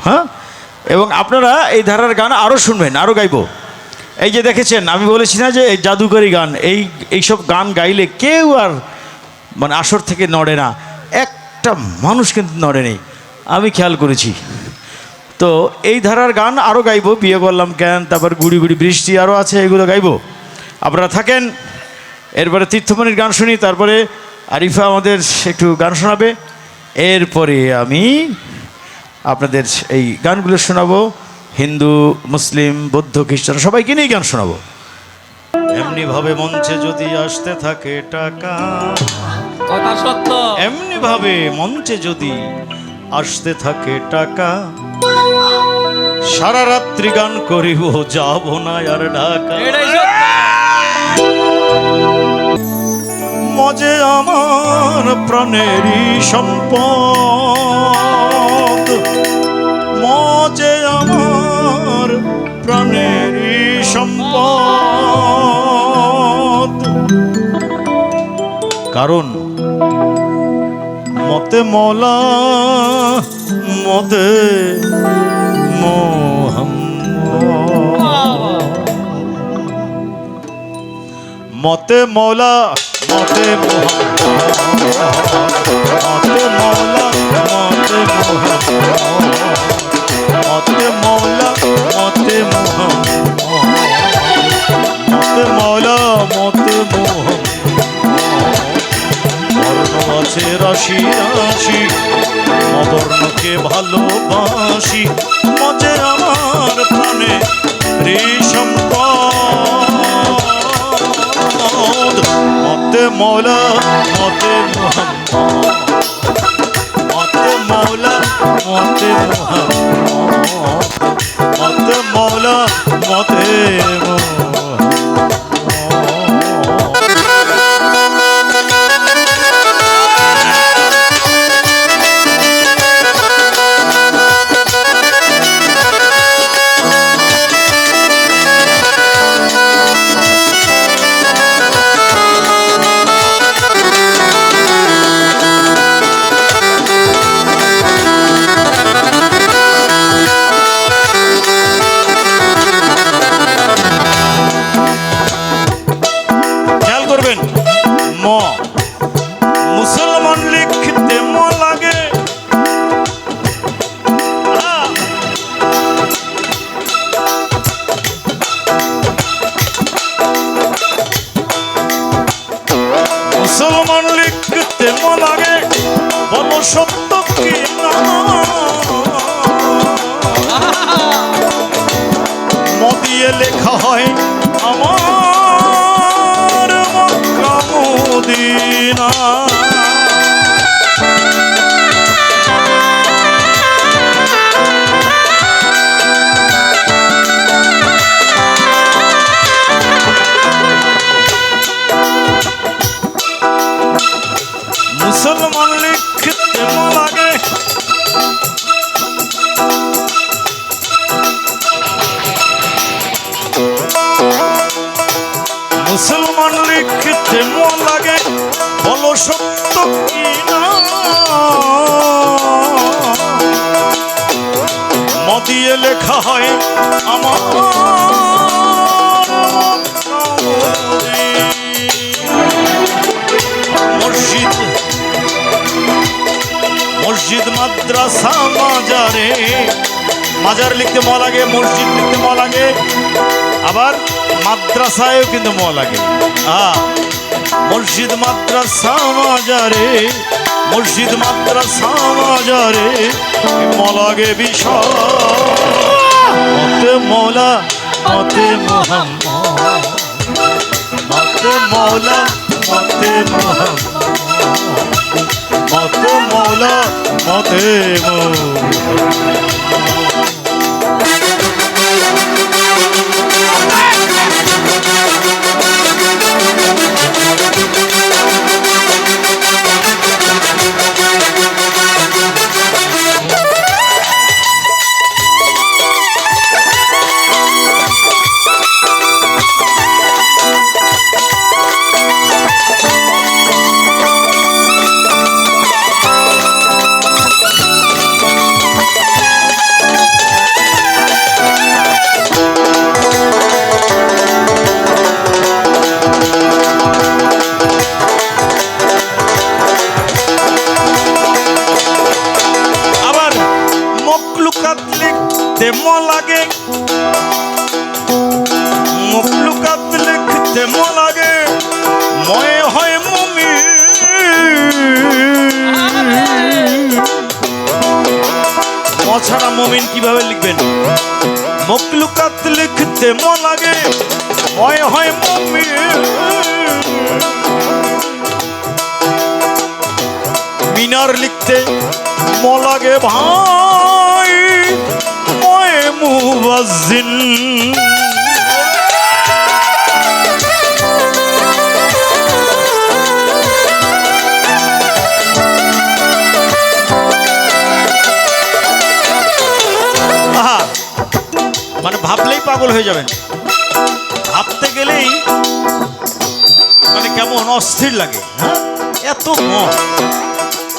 হ্যাঁ, এবং আপনারা এই ধারার গান আরও শুনবেন, আরও গাইব। এই যে দেখেছেন, আমি বলেছি না যে এই জাদুকরী গান, এইসব গান গাইলে কেউ আর মানে আসর থেকে নড়ে না, একটা মানুষ কিন্তু নড়ে নেই, আমি খেয়াল করেছি। তো এই ধারার গান আরও গাইব, বিয়ে করলাম কেন, তারপর গুড়ি গুড়ি বৃষ্টি আরও আছে, এগুলো গাইব, আপনারা থাকেন। এরপরে তীর্থমণির গান শুনি, তারপরে আরিফা আমাদের একটু গান শোনাবে, এরপরে আমি আপনাদের এই গানগুলো শোনাবো, হিন্দু মুসলিম বৌদ্ধ খ্রিস্টান সবাইকে নিয়েই গান শোনাবো। এমনিভাবে মঞ্চে যদি আসতে থাকে টাকা, কথা সত্য, এমনিভাবে মঞ্চে যদি আসতে থাকে টাকা, সারা রাত্রি গান করিব, যাব না আর ঢাকা। মজে আমার প্রাণেরই সম্পদ, মজে আমার প্রাণেরই সম্পদ, কারণ মতে মৌলা মতে মতে মৌলা মতে মতে মৌলা মতে মতে মৌলা মতে মতে মৌলা মতে বর্ণ আছে রাশি রাশি, অবর্ণকে ভালোবাসি, মজে আমার প্রাণে সম্পদ, মতে মৌলা মতে মতে মৌলা মতে মতে মৌলা মতে মুসলমান লিখতে ম লাগে, মুসলমান লিখতে ম লাগে, বলো সত্য কি না, ম দিয়ে লেখা হয় আমার মক্কা মদিনা। মুসলমান লিখতে ম লাগে, মুসলমান লিখতে ম লাগে, বলো সত্য কি না, ম দিয়ে লেখা হয় আমার মসজিদ মসজিদ মাদ্রাসা মাজারে, মাজার লিখতে ম লাগে, মসজিদ লিখতে ম লাগে, আবার মাদ্রাসায়ও কিন্তু ম লাগে। মসজিদ মাদ্রাসা মাজারে, মসজিদ মাদ্রাসা মাজারে ম লাগে বিষয়, মতে মৌলা মতে মুহাম্মদ, মতে মৌলা মতে মুহাম্মদ, মতে মৌলা মতে লিখতে ম লাগে, মখলুকাত লিখতে ম লাগে, ময়ে হয় মুমিন। ম ছাড়া মুমিন কিভাবে লিখবেন? মখলুকাত লিখতে ম লাগে, ময়ে হয় মুমিন। মিনার লিখতে ম লাগে ভাই, ময়ে মুবাজ্জিন। আহা, মানে ভাবলেই পাগল হয়ে যাবেন, ভাবতে গেলেই মানে কেমন অস্থির লাগে। হ্যাঁ, এত ম,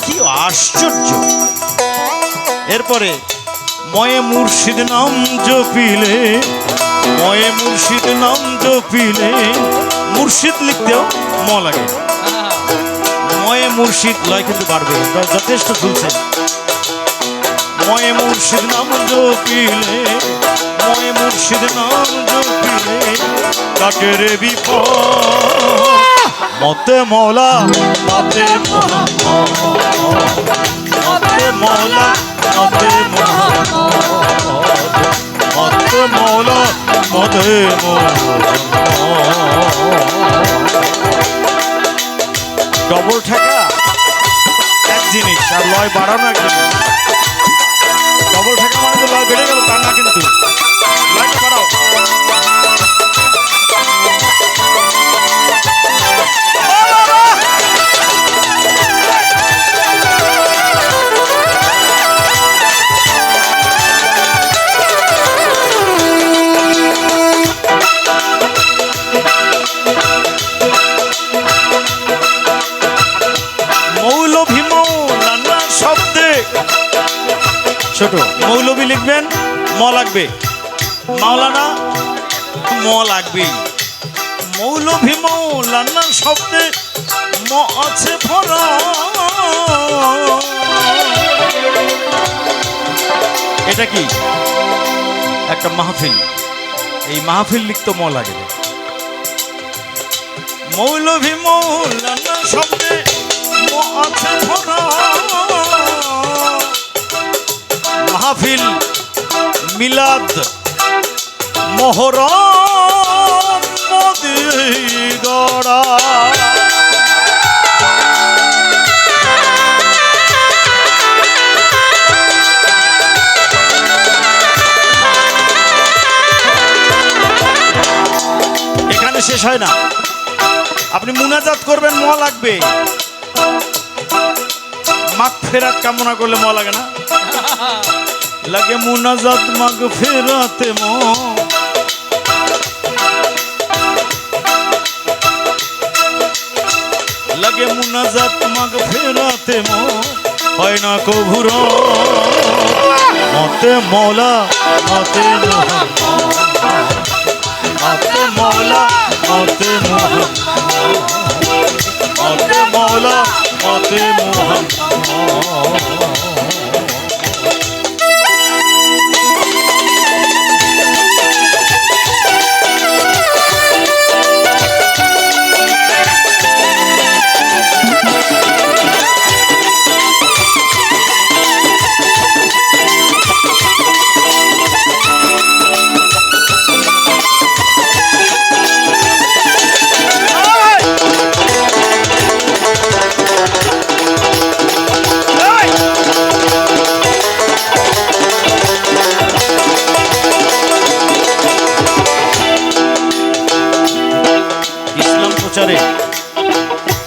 কি আশ্চর্য। এরপরে ময়ে মুর্শিদ নাম জপিলে, ময়ে মুর্শিদ নাম জপিলে, মুর্শিদ লিখতেও ম লাগে। ময়ে মুর্শিদ লয় কিন্তু বাড়বে, যথেষ্ট শুনছেন। ময়ে মুর্শিদ নাম জপিলে, ময়ে মুর্শিদ নাম জপিলে, কাটে রে বিপদ। মতে মৌলা মতে মতে মৌলা মতে মতে মৌলা মতে। ডবল ঠেকা এক জিনিস, আর লয় বাড়ানো এক জিনিস। ডবল ঠেকা মানে তো লয় বেড়ে গেল তা না, কিন্তু লয়টা বাড়াও। ছোট মৌলবী লিখবেন ম লাগবে, মাওলানা ম লাগবেই। মৌলভী মৌলানা শব্দে ম আছে ভরা। এটা কি? একটা মাহফিল, এই মাহফিল লিখতে ম লাগে। মৌলভী মৌলানা শব্দে ম আছে ভরা। মাহফিল, মিলাদ, মোহরম, মদিগড়া। এখানে শেষ হয় না, আপনি মুনাজাত করবেন ম লাগবে। মাগফিরাত কামনা করলে ম লাগে না? লাগে মুনাজাত মাগফিরাতে ম। লাগে মুনাজাত মাগফিরাতে ম, হয় না কভুর। মতে মৌলা মতে মতে মৌলা মতে মতে মৌলা মতে মোহন।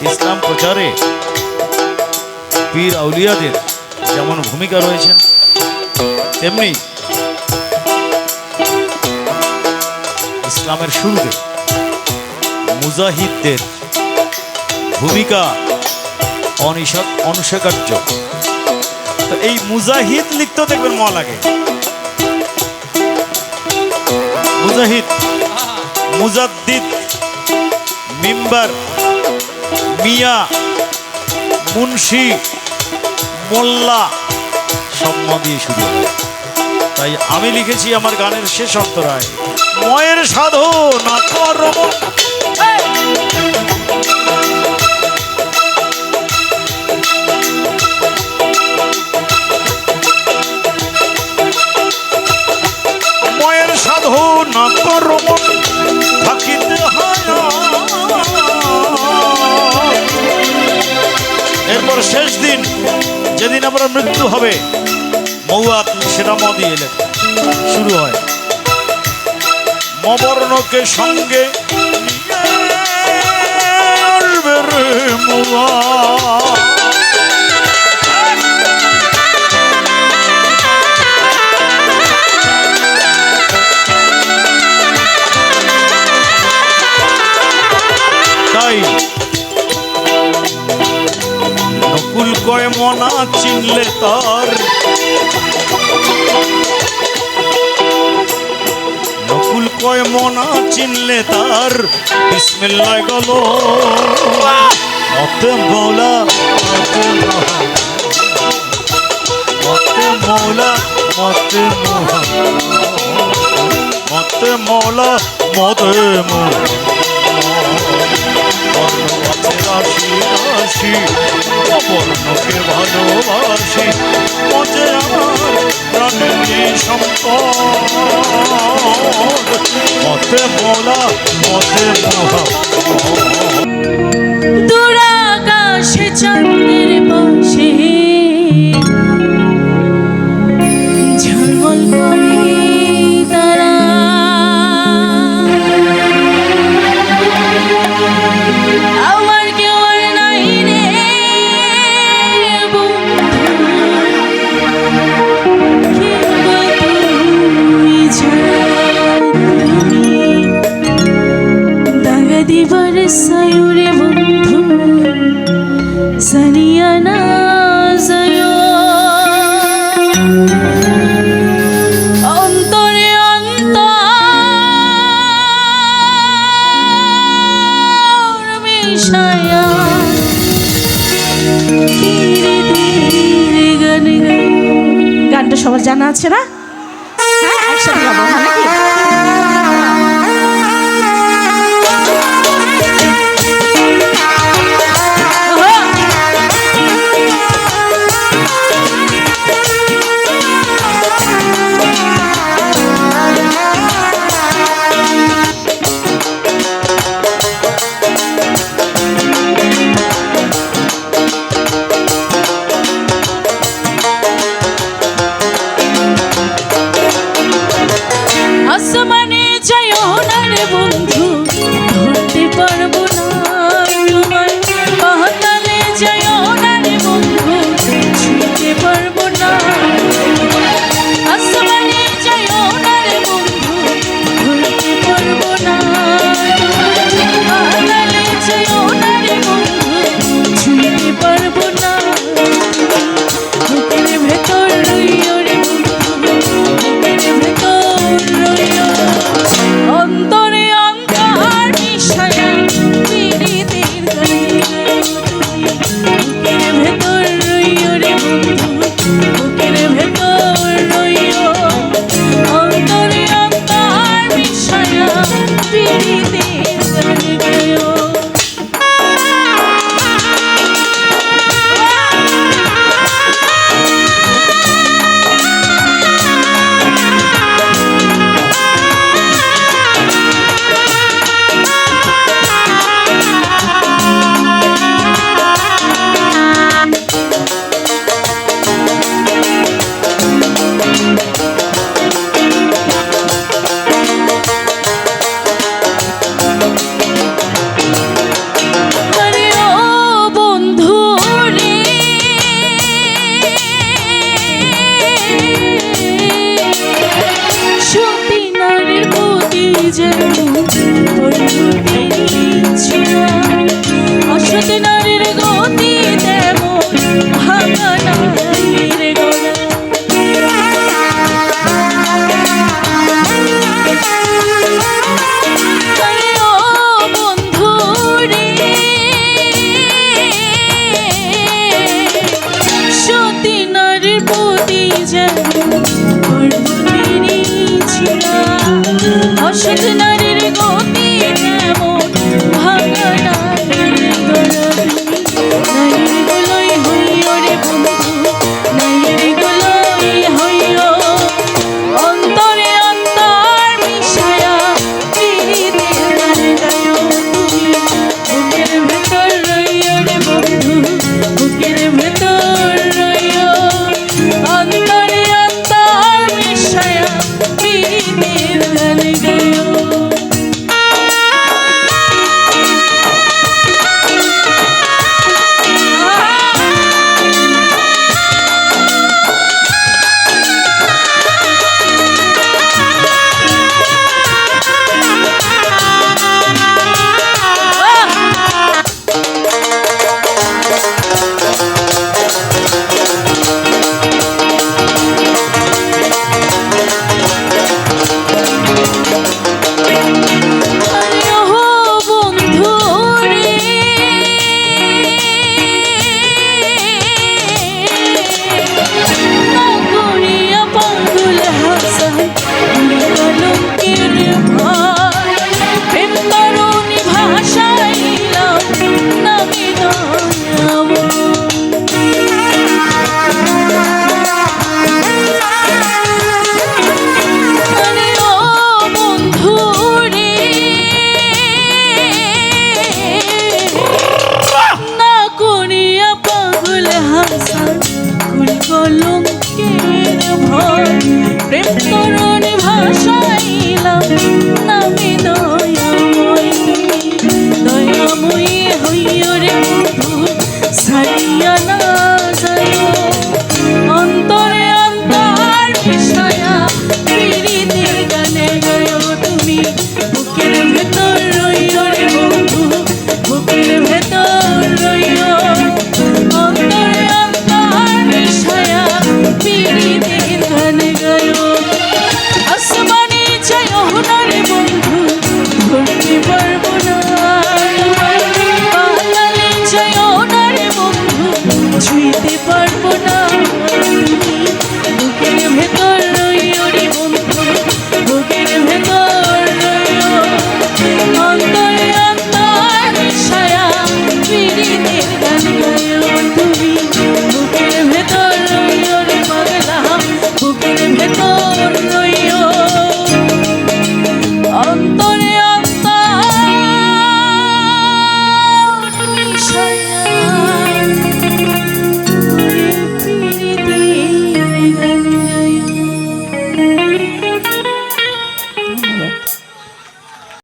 ইসলাম প্রচারে পীর আউলিয়াদের যেমন ভূমিকা রয়েছেন, তেমনি ইসলামের শুরুতে মুজাহিদদের ভূমিকা অনস্বীকার্য। তো এই মুজাহিদ লিখতেও দেখবেন ম লাগে। মুজাহিদ, মুজাদ্দিদ, মিম্বার, মিয়া, মুন্সি, মোল্লা সব ম দিয়ে শুরু হয়। তাই আমি লিখেছি আমার গানের শেষ অন্তরায়, ময়ের সাধনা কর মন। ময়ের সাধনা কর মন, থাকিতে হায়া। এরপর শেষ দিন যেদিন আমার মৃত্যু হবে, মৌয়াত সেটা ম দিয়ে লেখা শুরু হয়, মবর্ণকে সঙ্গে নিয়ে আসবে রে মৌয়া। তাই নকুল কয় মনা চিনলে তার, নকুল কয় মনা চিনলে তার, বিসমিল্লাহ গেল মতে মৌলা, মতে মৌলা, মতে মৌলা, মতে মৌলা, মতে মৌলা। রাশি রাশি অবর্ণকে ভালোবাসি, মজে আমার প্রাণের সম্পদ, মতে মৌলা, মতে মৌলা। দুরাকাশে চাঁদের পাশে ঝলমল করে তারা, আমার কেউ আর নাই রে বন্ধু, কিংবা তুই ছাড়া তুমি দাগা দিবার সায়ুরে বন্ধু, জানিয়া না যায় অন্তরে অন্তর মিশায়া, ধীরে ধীরে গান গাই। গানটা সবার জানা আছে না? হ্যাঁ, একসাথে গাবো নাকি?